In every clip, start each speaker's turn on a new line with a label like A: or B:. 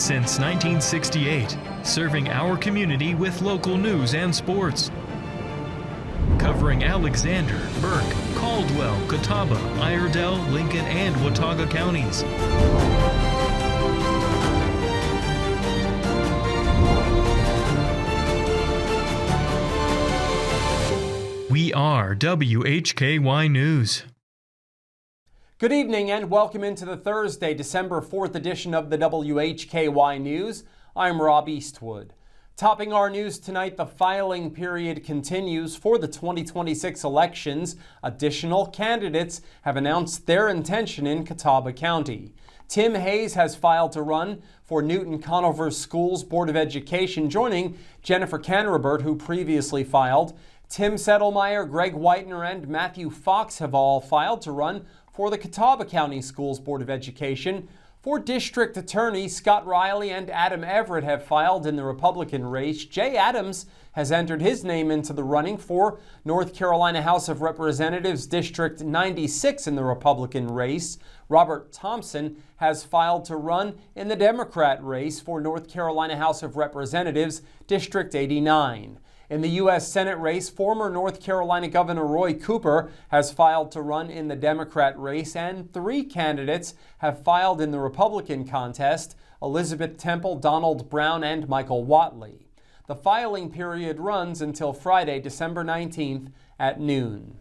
A: since 1968, serving our community with local news and sports. Covering Alexander, Burke, Caldwell, Catawba, Iredell, Lincoln, and Watauga counties. We are WHKY News.
B: Good evening and welcome into the Thursday, December 4th edition of the WHKY News. I'm Rob Eastwood. Topping our news tonight, the filing period continues for the 2026 elections. Additional candidates have announced their intention in Catawba County. Tim Hayes has filed to run for Newton Conover Schools Board of Education, joining Jennifer Canrobert, who previously filed. Tim Settlemeyer, Greg Whitener, and Matthew Fox have all filed to run for the Catawba County Schools Board of Education. For District Attorney, Scott Riley and Adam Everett have filed in the Republican race. Jay Adams has entered his name into the running for North Carolina House of Representatives District 96 in the Republican race. Robert Thompson has filed to run in the Democrat race for North Carolina House of Representatives District 89. In the U.S. Senate race, former North Carolina Governor Roy Cooper has filed to run in the Democrat race, and 3 candidates have filed in the Republican contest: Elizabeth Temple, Donald Brown, and Michael Whatley. The filing period runs until Friday, December 19th at noon.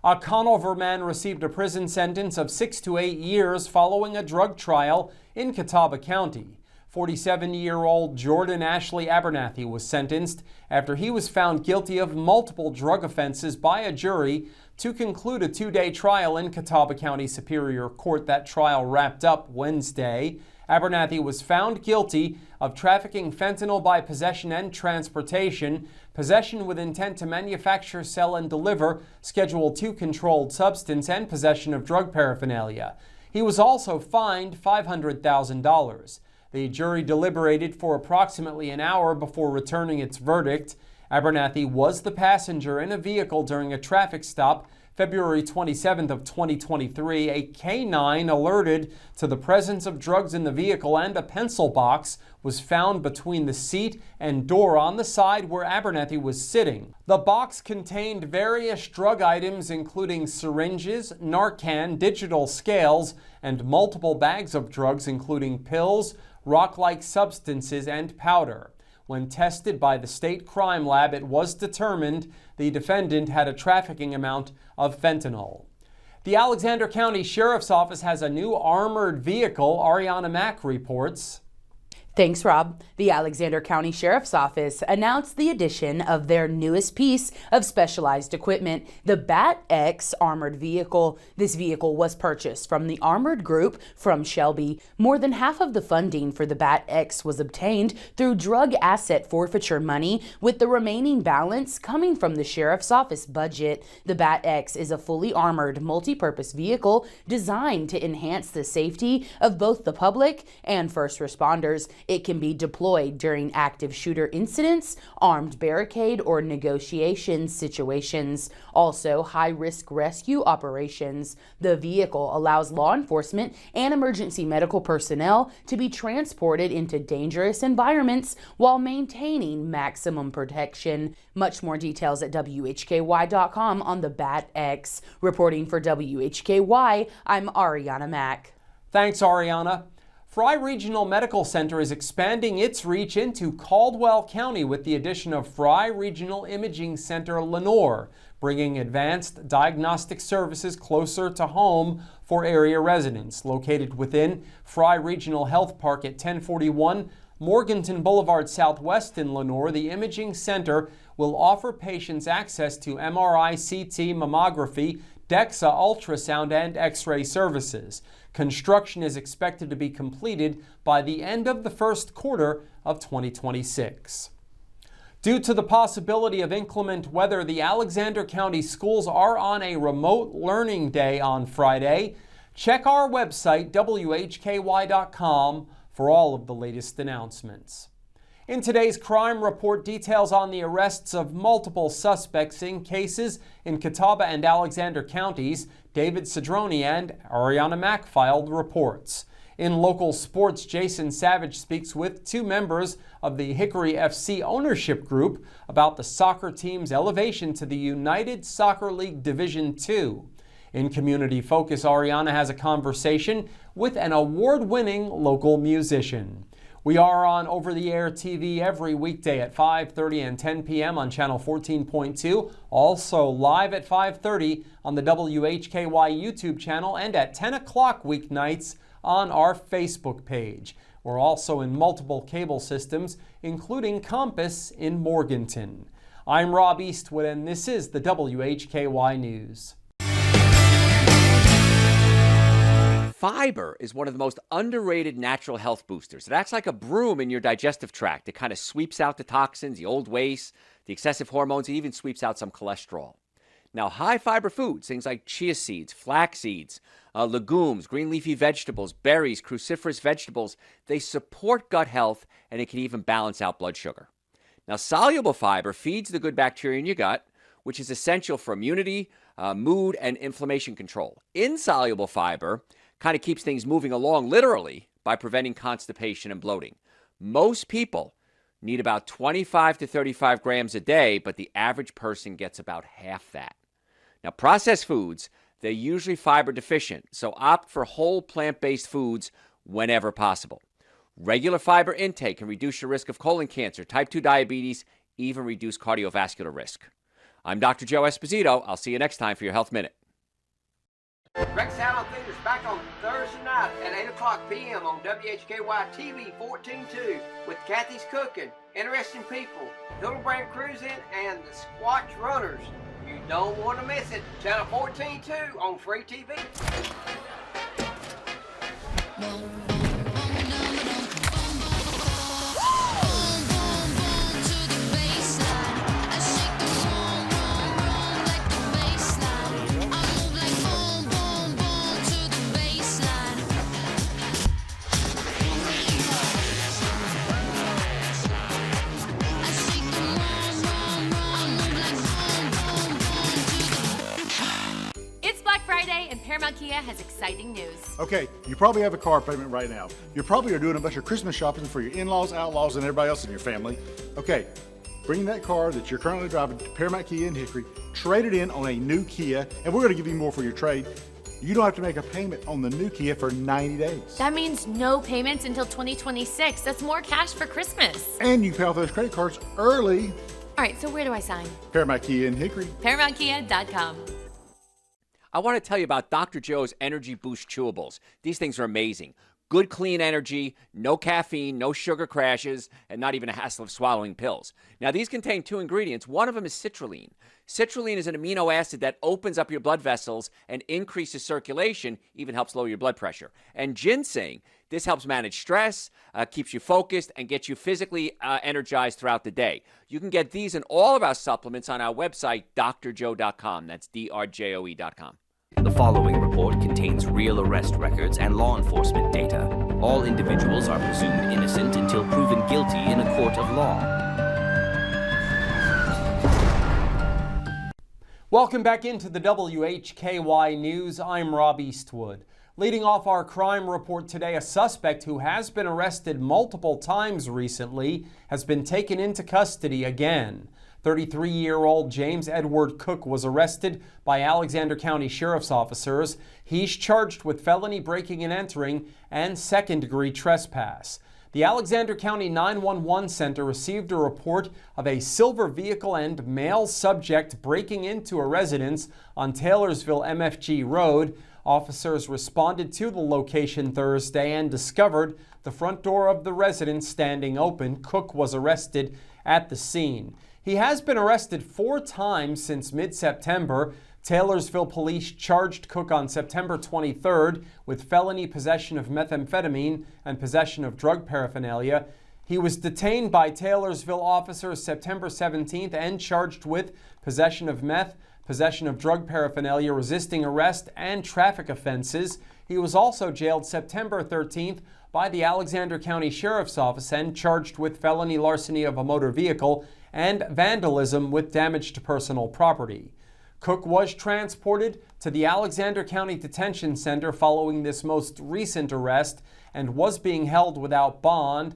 B: A Conover man received a prison sentence of 6 to 8 years following a drug trial in Catawba County. 47-year-old Jordan Ashley Abernathy was sentenced after he was found guilty of multiple drug offenses by a jury to conclude a 2-day trial in Catawba County Superior Court. That trial wrapped up Wednesday. Abernathy was found guilty of trafficking fentanyl by possession and transportation, possession with intent to manufacture, sell, and deliver Schedule II controlled substance, and possession of drug paraphernalia. He was also fined $500,000. The jury deliberated for approximately an hour before returning its verdict. Abernathy was the passenger in a vehicle during a traffic stop February 27th of 2023. A K-9 alerted to the presence of drugs in the vehicle, and a pencil box was found between the seat and door on the side where Abernathy was sitting. The box contained various drug items, including syringes, Narcan, digital scales, and multiple bags of drugs, including pills, rock-like substances, and powder. When tested by the state crime lab, it was determined the defendant had a trafficking amount of fentanyl. The Alexander County Sheriff's Office has a new armored vehicle. Arianna Mack reports.
C: Thanks, Rob. The Alexander County Sheriff's Office announced the addition of their newest piece of specialized equipment, the Bat-X armored vehicle. This vehicle was purchased from the Armored Group from Shelby. More than half of the funding for the Bat-X was obtained through drug asset forfeiture money, with the remaining balance coming from the Sheriff's Office budget. The Bat-X is a fully armored, multi-purpose vehicle designed to enhance the safety of both the public and first responders. It can be deployed during active shooter incidents, armed barricade, or negotiation situations. Also, high-risk rescue operations. The vehicle allows law enforcement and emergency medical personnel to be transported into dangerous environments while maintaining maximum protection. Much more details at WHKY.com on the Bat-X. Reporting for WHKY, I'm Arianna Mack.
B: Thanks, Arianna. Frye Regional Medical Center is expanding its reach into Caldwell County with the addition of Frye Regional Imaging Center Lenoir, bringing advanced diagnostic services closer to home for area residents. Located within Frye Regional Health Park at 1041 Morganton Boulevard Southwest in Lenoir, the imaging center will offer patients access to MRI, CT, mammography, DEXA, ultrasound, and X-ray services. Construction is expected to be completed by the end of the first quarter of 2026. Due to the possibility of inclement weather, the Alexander County schools are on a remote learning day on Friday. Check our website, WHKY.com, for all of the latest announcements. In today's crime report, details on the arrests of multiple suspects in cases in Catawba and Alexander counties. David Cedrone and Arianna Mack filed reports. In local sports, Jason Savage speaks with two members of the Hickory FC ownership group about the soccer team's elevation to the United Soccer League Division II. In Community Focus, Arianna has a conversation with an award-winning local musician. We are on over-the-air TV every weekday at 5:30 and 10 p.m. on Channel 14.2, also live at 5:30 on the WHKY YouTube channel and at 10 o'clock weeknights on our Facebook page. We're also in multiple cable systems, including Compass in Morganton. I'm Rob Eastwood, and this is the WHKY News.
D: Fiber is one of the most underrated natural health boosters. It acts like a broom in your digestive tract. It kind of sweeps out the toxins, the old waste, the excessive hormones. It even sweeps out some cholesterol. Now, high fiber foods, things like chia seeds, flax seeds, legumes, green leafy vegetables, berries, cruciferous vegetables, they support gut health, and it can even balance out blood sugar. Now, soluble fiber feeds the good bacteria in your gut, which is essential for immunity, mood, and inflammation control. Insoluble fiber kind of keeps things moving along literally by preventing constipation and bloating. Most people need about 25 to 35 grams a day, but the average person gets about half that. Now, processed foods, they're usually fiber deficient, so opt for whole plant-based foods whenever possible. Regular fiber intake can reduce your risk of colon cancer, type 2 diabetes, even reduce cardiovascular risk. I'm Dr. Joe Esposito. I'll see you next time for your Health Minute.
E: Rex Allen Theater's back on Thursday night at 8 o'clock p.m. on WHKY TV 14.2 with Kathy's Cooking, Interesting People, Hildebrand Cruising, and the Squatch Runners. You don't want to miss it. Channel 14.2 on Free TV.
F: And Paramount Kia has exciting news.
G: Okay, you probably have a car payment right now. You probably are doing a bunch of Christmas shopping for your in-laws, outlaws, and everybody else in your family. Okay, bring that car that you're currently driving to Paramount Kia in Hickory, trade it in on a new Kia, and we're going to give you more for your trade. You don't have to make a payment on the new Kia for 90 days.
F: That means no payments until 2026. That's more cash for Christmas.
G: And you can pay off those credit cards early.
F: All right, so where do I sign?
G: Paramount Kia in Hickory.
F: ParamountKia.com.
D: I want to tell you about Dr. Joe's Energy Boost Chewables. These things are amazing. Good, clean energy, no caffeine, no sugar crashes, and not even a hassle of swallowing pills. Now, these contain two ingredients. One of them is citrulline. Citrulline is an amino acid that opens up your blood vessels and increases circulation, even helps lower your blood pressure. And ginseng, this helps manage stress, keeps you focused, and gets you physically energized throughout the day. You can get these and all of our supplements on our website, drjoe.com. That's drjoe.com.
H: The following report contains real arrest records and law enforcement data. All individuals are presumed innocent until proven guilty in a court of law.
B: Welcome back into the WHKY News. I'm Rob Eastwood. Leading off our crime report today, a suspect who has been arrested multiple times recently has been taken into custody again. 33-year-old James Edward Cook was arrested by Alexander County Sheriff's officers. He's charged with felony breaking and entering and second-degree trespass. The Alexander County 911 Center received a report of a silver vehicle and male subject breaking into a residence on Taylorsville MFG Road. Officers responded to the location Thursday and discovered the front door of the residence standing open. Cook was arrested at the scene. He has been arrested 4 times since mid-September. Taylorsville police charged Cook on September 23rd with felony possession of methamphetamine and possession of drug paraphernalia. He was detained by Taylorsville officers September 17th and charged with possession of meth, possession of drug paraphernalia, resisting arrest, and traffic offenses. He was also jailed September 13th by the Alexander County Sheriff's Office and charged with felony larceny of a motor vehicle and vandalism with damage to personal property. Cook was transported to the Alexander County Detention Center following this most recent arrest and was being held without bond.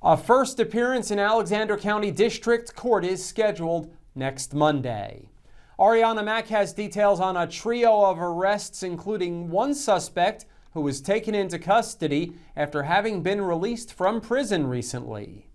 B: A first appearance in Alexander County District Court is scheduled next Monday. Arianna Mack has details on a trio of arrests, including one suspect who was taken into custody after having been released from prison recently.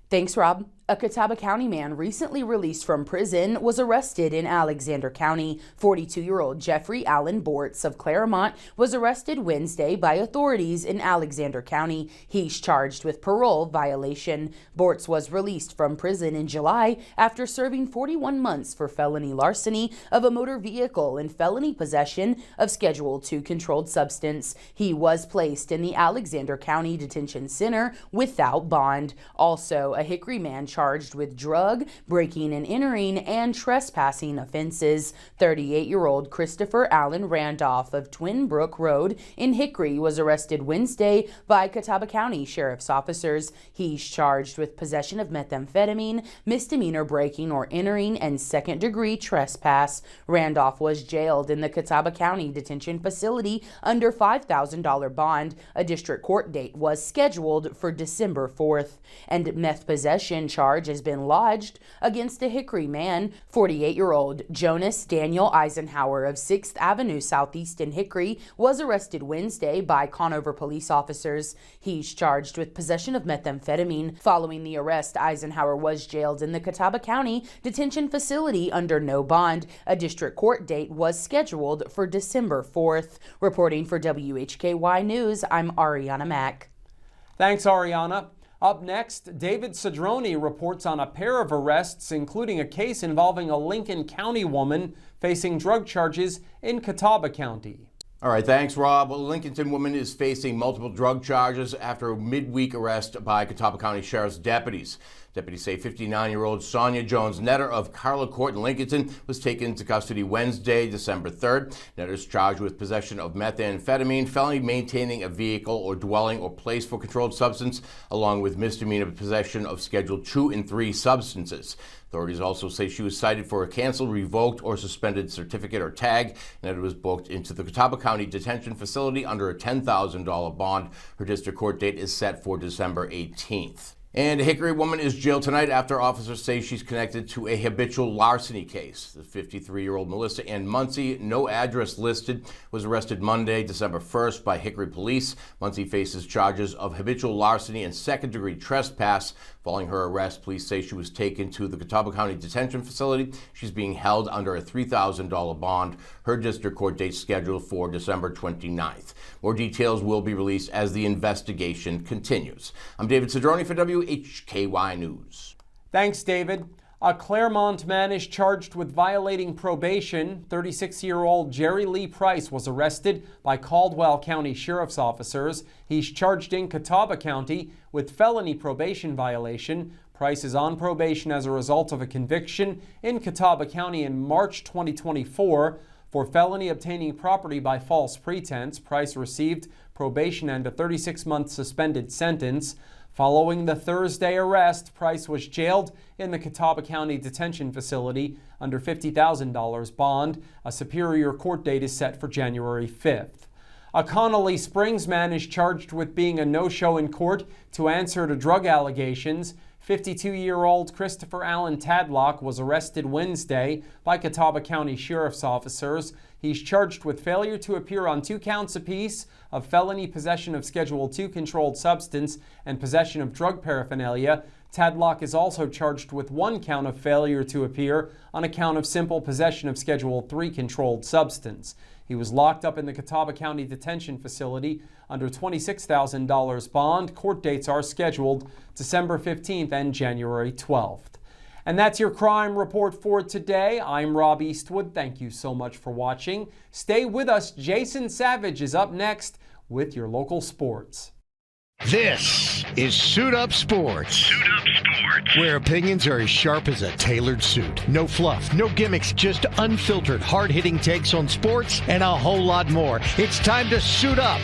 C: Thanks, Rob. A Catawba County man recently released from prison was arrested in Alexander County. 42-year-old Jeffrey Allen Bortz of Claremont was arrested Wednesday by authorities in Alexander County. He's charged with parole violation. Bortz was released from prison in July after serving 41 months for felony larceny of a motor vehicle and felony possession of Schedule II controlled substance. He was placed in the Alexander County Detention Center without bond. Also, a Hickory man charged with drug, breaking and entering, and trespassing offenses. 38-year-old Christopher Allen Randolph of Twin Brook Road in Hickory was arrested Wednesday by Catawba County Sheriff's officers. He's charged with possession of methamphetamine, misdemeanor breaking or entering, and second-degree trespass. Randolph was jailed in the Catawba County Detention Facility under $5,000 bond. A district court date was scheduled for December 4th. And meth possession charge has been lodged against a Hickory man. 48-year-old Jonas Daniel Eisenhower of 6th Avenue Southeast in Hickory was arrested Wednesday by Conover police officers. He's charged with possession of methamphetamine. Following the arrest, Eisenhower was jailed in the Catawba County Detention Facility under no bond. A district court date was scheduled for December 4th. Reporting for WHKY News, I'm Arianna Mack.
B: Thanks, Arianna. Up next, David Cedrone reports on a pair of arrests, including a case involving a Lincoln County woman facing drug charges in Catawba County.
I: All right, thanks, Rob. Well, a Lincolnton woman is facing multiple drug charges after a midweek arrest by Catawba County Sheriff's deputies. Deputies say 59-year-old Sonia Jones Netter of Carla Court in Lincolnton was taken into custody Wednesday, December 3rd. Netter is charged with possession of methamphetamine, felony maintaining a vehicle or dwelling or place for controlled substance, along with misdemeanor possession of Schedule II and III substances. Authorities also say she was cited for a canceled, revoked, or suspended certificate or tag. Netter was booked into the Catawba County Detention Facility under a $10,000 bond. Her district court date is set for December 18th. And a Hickory woman is jailed tonight after officers say she's connected to a habitual larceny case. The 53-year-old Melissa Ann Muncie, no address listed, was arrested Monday, December 1st by Hickory police. Muncie faces charges of habitual larceny and second-degree trespass. Following her arrest, police say she was taken to the Catawba County Detention Facility. She's being held under a $3,000 bond. Her district court date scheduled for December 29th. More details will be released as the investigation continues. I'm David Cedrone for WHKY News.
B: Thanks, David. A Claremont man is charged with violating probation. 36-year-old Jerry Lee Price was arrested by Caldwell County Sheriff's officers. He's charged in Catawba County with felony probation violation. Price is on probation as a result of a conviction in Catawba County in March 2024 for felony obtaining property by false pretense. Price received probation and a 36-month suspended sentence. Following the Thursday arrest, Price was jailed in the Catawba County Detention Facility under $50,000 bond. A Superior Court date is set for January 5th. A Connolly Springs man is charged with being a no-show in court to answer to drug allegations. 52-year-old Christopher Allen Tadlock was arrested Wednesday by Catawba County Sheriff's officers. He's charged with failure to appear on 2 counts apiece of felony possession of Schedule II controlled substance and possession of drug paraphernalia. Tadlock is also charged with 1 count of failure to appear on account of simple possession of Schedule III controlled substance. He was locked up in the Catawba County Detention Facility under $26,000 bond. Court dates are scheduled December 15th and January 12th. And that's your crime report for today. I'm Rob Eastwood. Thank you so much for watching. Stay with us. Jason Savage is up next with your local sports.
J: This is Suit Up Sports. Suit Up Sports. Where opinions are as sharp as a tailored suit. No fluff, no gimmicks, just unfiltered, hard-hitting takes on sports and a whole lot more. It's time to suit up.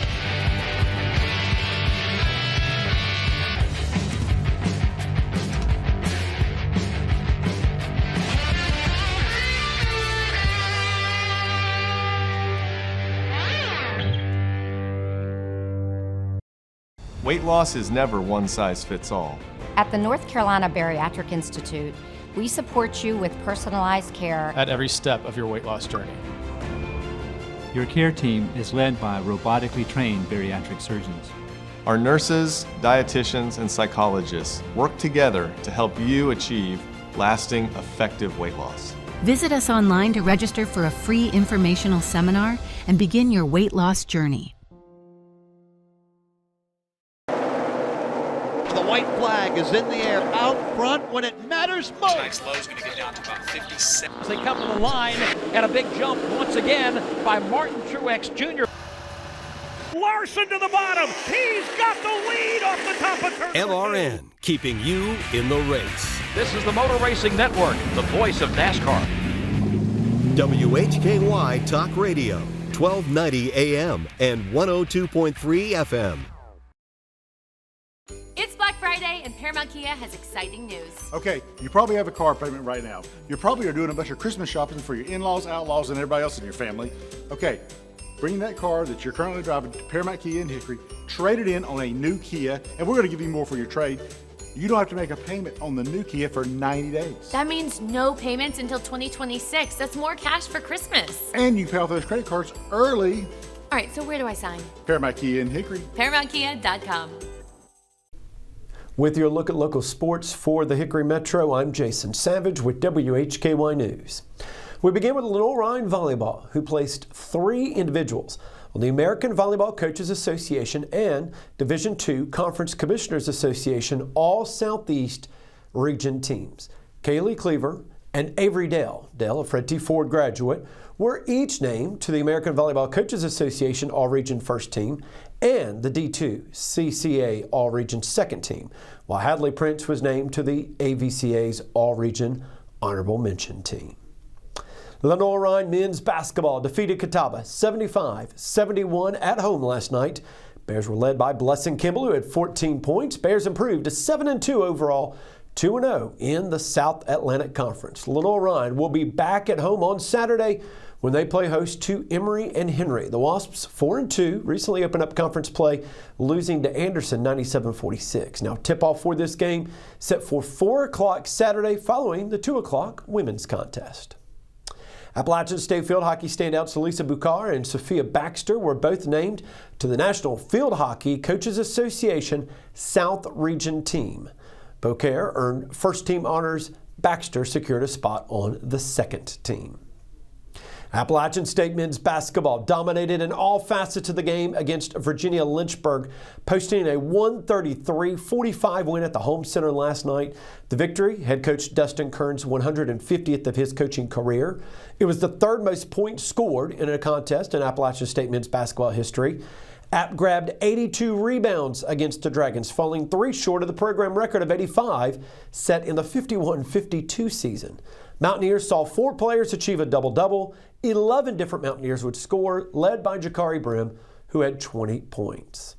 K: Weight loss is never one size fits all.
L: At the North Carolina Bariatric Institute, we support you with personalized care
M: at every step of your weight loss journey.
N: Your care team is led by robotically trained bariatric surgeons.
K: Our nurses, dietitians, and psychologists work together to help you achieve lasting, effective weight loss.
O: Visit us online to register for a free informational seminar and begin your weight loss journey.
P: The white flag is in the air, out front when it matters most.
Q: Tonight's low is going to get down to about 57.
R: They come to the line, and a big jump once again by Martin Truex Jr.
S: Larson to the bottom. He's got the lead off the top of turn.
T: MRN, keeping you in the race.
R: This is the Motor Racing Network, the voice of NASCAR.
T: WHKY Talk Radio, 1290 AM and 102.3 FM.
F: It's Black Friday, and Paramount Kia has exciting news.
G: Okay, you probably have a car payment right now. You probably are doing a bunch of Christmas shopping for your in-laws, outlaws, and everybody else in your family. Okay, bring that car that you're currently driving to Paramount Kia in Hickory, trade it in on a new Kia, and we're going to give you more for your trade. You don't have to make a payment on the new Kia for 90 days.
F: That means no payments until 2026. That's more cash for Christmas.
G: And you can pay off those credit cards early.
F: All right, so where do I sign?
G: Paramount Kia in Hickory.
F: ParamountKia.com.
U: With your look at local sports for the Hickory Metro, I'm Jason Savage with WHKY News. We begin with Lenore Ryan Volleyball, who placed 3 individuals on the American Volleyball Coaches Association and Division II Conference Commissioners Association All-Southeast Region teams. Kaylee Cleaver and Avery Dale, a Fred T. Ford graduate, were each named to the American Volleyball Coaches Association All-Region First Team and the D2 CCA All-Region Second Team, while Hadley Prince was named to the AVCA's All-Region Honorable Mention Team. Lenore Ryan men's basketball defeated Catawba 75-71 at home last night. Bears were led by Blessing Kimball, who had 14 points. Bears improved to 7-2 overall, 2-0 in the South Atlantic Conference. Lenore Ryan will be back at home on Saturday when they play host to Emory and Henry. The Wasps, 4-2, recently opened up conference play, losing to Anderson 97-46. Now, tip-off for this game set for 4 o'clock Saturday following the 2 o'clock women's contest. Appalachian State field hockey standouts Elisa Bucar and Sophia Baxter were both named to the National Field Hockey Coaches Association South Region team. Beaucaire earned first team honors. Baxter secured a spot on the second team. Appalachian State men's basketball dominated in all facets of the game against Virginia Lynchburg, posting a 133-45 win at the home center last night. The victory, head coach Dustin Kern's 150th of his coaching career. It was the third most points scored in a contest in Appalachian State men's basketball history. App grabbed 82 rebounds against the Dragons, falling 3 short of the program record of 85 set in the 51-52 season. Mountaineers saw 4 players achieve a double-double. 11 different Mountaineers would score, led by Jakari Brim, who had 20 points.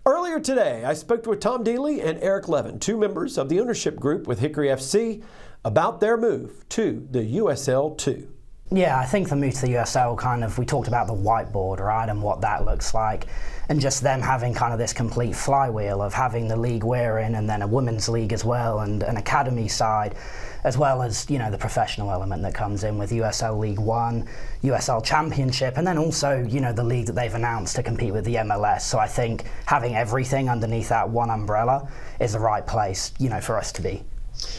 U: Earlier today, I spoke with Tom Dealey and Eric Levin, 2 members of the ownership group with Hickory FC, about their move to the USL 2.
V: Yeah, I think the move to the USL we talked about the whiteboard, right, and what that looks like, and just them having kind of this complete flywheel of having the league we're in and then a women's league as well and an academy side, as well as, the professional element that comes in with USL League One, USL Championship, and then also, the league that they've announced to compete with the MLS. So I think having everything underneath that one umbrella is the right place, for us to be.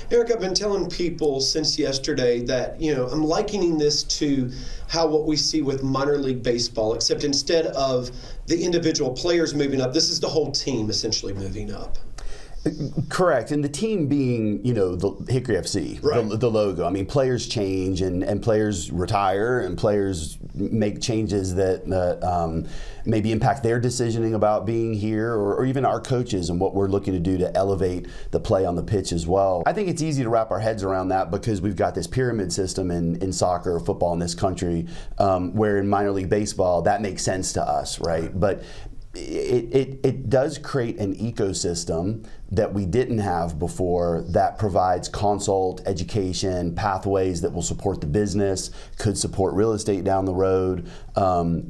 W: Eric, I've been telling people since yesterday that, I'm likening this to what we see with minor league baseball, except instead of the individual players moving up, this is the whole team essentially moving up.
X: Correct, and the team being, the Hickory FC, right. the logo. I mean, players change and players retire and players make changes that maybe impact their decisioning about being here or even our coaches and what we're looking to do to elevate the play on the pitch as well. I think it's easy to wrap our heads around that because we've got this pyramid system in soccer or football in this country where in minor league baseball that makes sense to us, right? But it does create an ecosystem that we didn't have before that provides consult, education, pathways that will support the business, could support real estate down the road.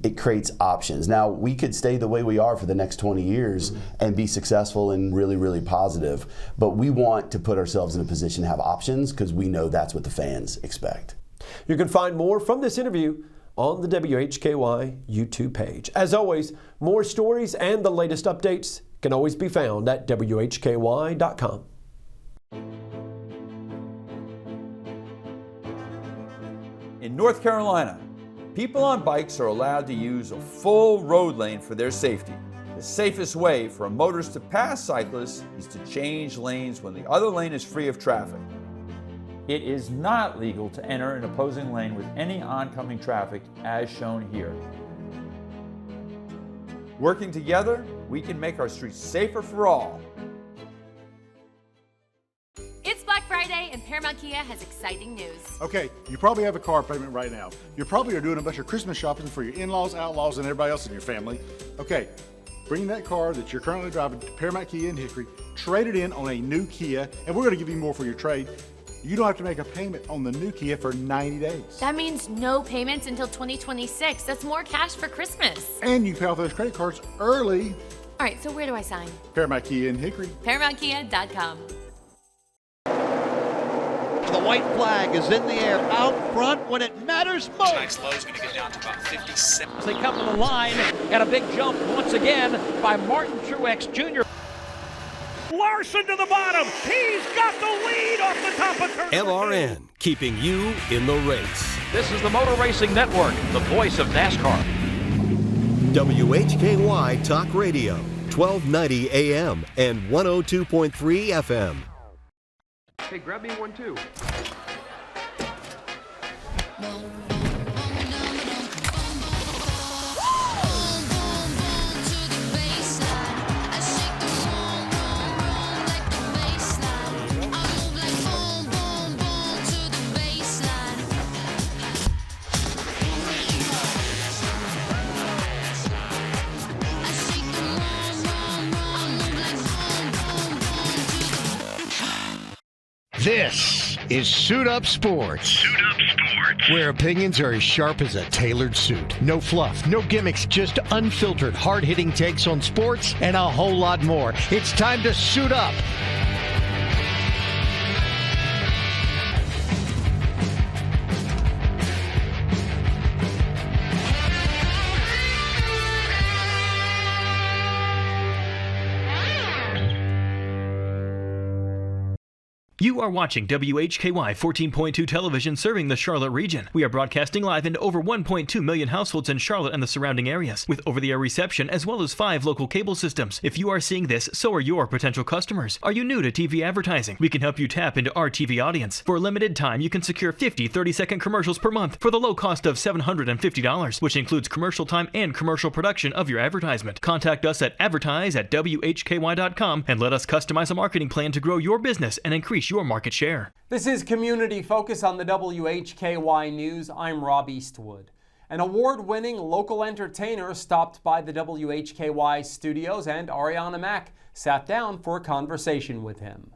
X: It creates options. Now, we could stay the way we are for the next 20 years and be successful and really, really positive, but we want to put ourselves in a position to have options because we know that's what the fans expect.
U: You can find more from this interview on the WHKY YouTube page. As always, more stories and the latest updates can always be found at WHKY.com.
A: In North Carolina, people on bikes are allowed to use a full road lane for their safety. The safest way for a motorist to pass cyclists is to change lanes when the other lane is free of traffic. It is not legal to enter an opposing lane with any oncoming traffic as shown here. Working together, we can make our streets safer for all.
F: It's Black Friday and Paramount Kia has exciting news.
G: Okay, you probably have a car payment right now. You probably are doing a bunch of Christmas shopping for your in-laws, outlaws, and everybody else in your family. Okay, bring that car that you're currently driving to Paramount Kia in Hickory, trade it in on a new Kia, and we're going to give you more for your trade. You don't have to make a payment on the new Kia for 90 days.
F: That means no payments until 2026. That's more cash for Christmas.
G: And you can pay off those credit cards early.
F: All right, so where do I sign?
G: Paramount Kia in Hickory.
F: ParamountKia.com.
P: The white flag is in the air out front when it matters most.
Q: Tonight's low is going to get down to about 57.
R: They come to the line, and a big jump once again by Martin Truex Jr.
S: Larson to the bottom. He's got the lead off the top of turn.
T: LRN, keeping you in the race.
R: This is the Motor Racing Network, the voice of NASCAR.
T: WHKY Talk Radio, 1290 AM and 102.3 FM.
D: Hey, grab me one too.
J: This is Suit Up Sports.
T: Suit Up Sports.
J: Where opinions are as sharp as a tailored suit. No fluff, no gimmicks, just unfiltered, hard-hitting takes on sports and a whole lot more. It's time to suit up.
M: You are watching WHKY 14.2 television serving the Charlotte region. We are broadcasting live into over 1.2 million households in Charlotte and the surrounding areas, with over-the-air reception as well as 5 local cable systems. If you are seeing this, so are your potential customers. Are you new to TV advertising? We can help you tap into our TV audience. For a limited time, you can secure 50 30-second commercials per month for the low cost of $750, which includes commercial time and commercial production of your advertisement. Contact us at advertise@WHKY.com and let us customize a marketing plan to grow your business and increase your market share.
B: This is Community Focus on the WHKY News. I'm Rob Eastwood. An award-winning local entertainer stopped by the WHKY studios, and Arianna Mack sat down for a conversation with him.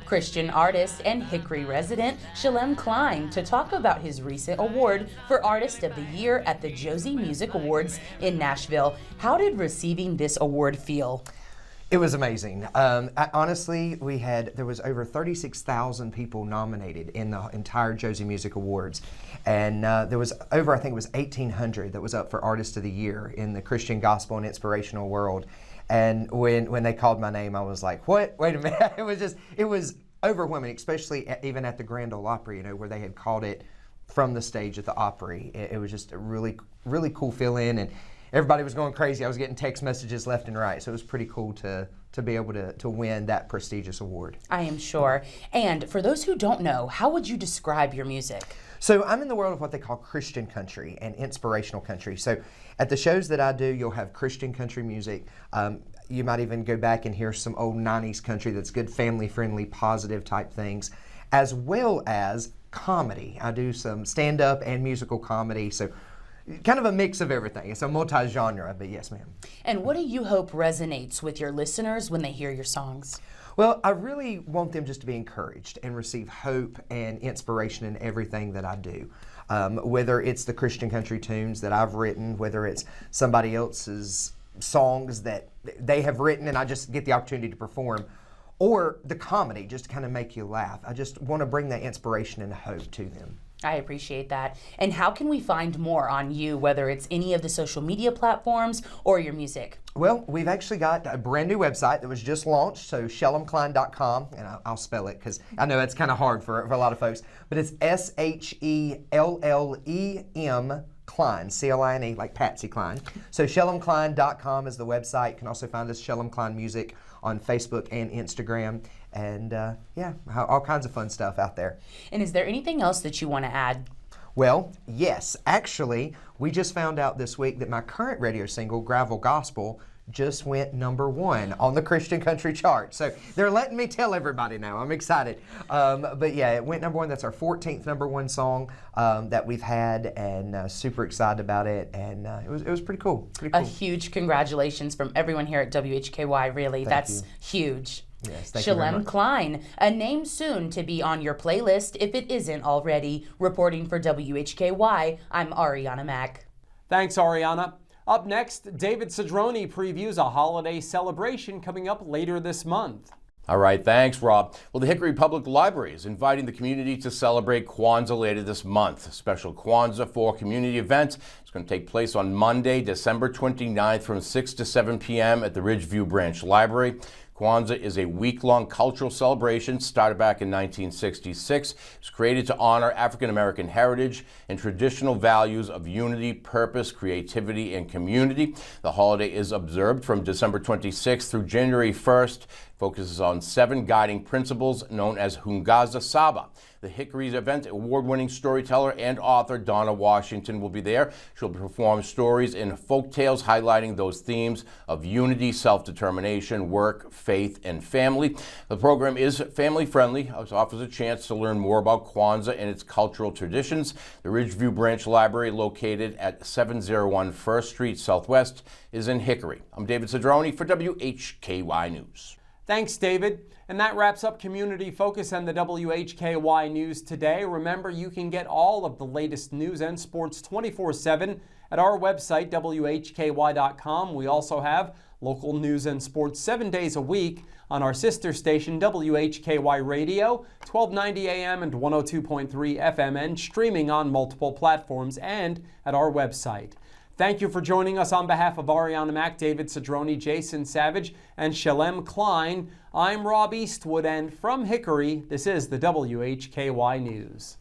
C: Christian artist and Hickory resident Shellem Cline to talk about his recent award for Artist of the Year at the Josie Music Awards in Nashville. How did receiving this award feel?
E: It was amazing. Honestly, there was over 36,000 people nominated in the entire Josie Music Awards. And there was over, I think it was 1,800 that was up for Artist of the Year in the Christian gospel and inspirational world. And when they called my name, I was like, what? Wait a minute. It was overwhelming, especially even at the Grand Ole Opry, where they had called it from the stage at the Opry. It was just a really, really cool feeling. And everybody was going crazy. I was getting text messages left and right, so it was pretty cool to be able to win that prestigious award.
C: I am sure. And for those who don't know, how would you describe your music?
E: So I'm in the world of what they call Christian country and inspirational country. So at the shows that I do, you'll have Christian country music. You might even go back and hear some old 90s country that's good, family-friendly, positive type things, as well as comedy. I do some stand-up and musical comedy. So kind of a mix of everything. It's a multi-genre, but yes, ma'am.
C: And what do you hope resonates with your listeners when they hear your songs?
E: Well, I really want them just to be encouraged and receive hope and inspiration in everything that I do. Whether it's the Christian country tunes that I've written, whether it's somebody else's songs that they have written and I just get the opportunity to perform, or the comedy, just to kind of make you laugh. I just want to bring that inspiration and hope to them.
C: I appreciate that. And how can we find more on you, whether it's any of the social media platforms or your music?
E: Well, we've actually got a brand new website that was just launched, so ShellemCline.com, and I'll spell it because I know it's kind of hard for a lot of folks, but it's SHELLEM Cline, C-L-I-N-E, like Patsy Cline. So ShellemCline.com is the website. You can also find us Shellem Cline Music on Facebook and Instagram. And yeah, all kinds of fun stuff out there.
C: And is there anything else that you want to add?
E: Well, yes. Actually, we just found out this week that my current radio single, Gravel Gospel, just went #1 on the Christian country chart. So they're letting me tell everybody now. I'm excited. But yeah, it went #1. That's our 14th #1 song that we've had, and super excited about it. And it was pretty cool.
C: A huge congratulations from everyone here at WHKY, really. That's huge.
E: Yes, thank you very
C: Shellem
E: much.
C: Cline, a name soon to be on your playlist if it isn't already. Reporting for WHKY, I'm Arianna Mack.
B: Thanks, Arianna. Up next, David Cedrone previews a holiday celebration coming up later this month.
H: All right, thanks, Rob. Well, the Hickory Public Library is inviting the community to celebrate Kwanzaa later this month. A special Kwanzaa for community event is going to take place on Monday, December 29th from 6 to 7 p.m. at the Ridgeview Branch Library. Kwanzaa is a week-long cultural celebration started back in 1966. It was created to honor African-American heritage and traditional values of unity, purpose, creativity, and community. The holiday is observed from December 26th through January 1st. Focuses on 7 guiding principles known as Hungaza Saba. The Hickory's event award-winning storyteller and author Donna Washington will be there. She'll perform stories and folk tales highlighting those themes of unity, self-determination, work, faith, and family. The program is family-friendly. It offers a chance to learn more about Kwanzaa and its cultural traditions. The Ridgeview Branch Library, located at 701 First Street Southwest, is in Hickory. I'm David Cedrone for WHKY News.
B: Thanks, David. And that wraps up Community Focus and the WHKY News today. Remember, you can get all of the latest news and sports 24/7 at our website, WHKY.com. We also have local news and sports 7 days a week on our sister station, WHKY Radio, 1290 AM and 102.3 FM, and streaming on multiple platforms and at our website. Thank you for joining us. On behalf of Arianna Mack, David Cedrone, Jason Savage, and Shellem Cline, I'm Rob Eastwood, and from Hickory, this is the WHKY News.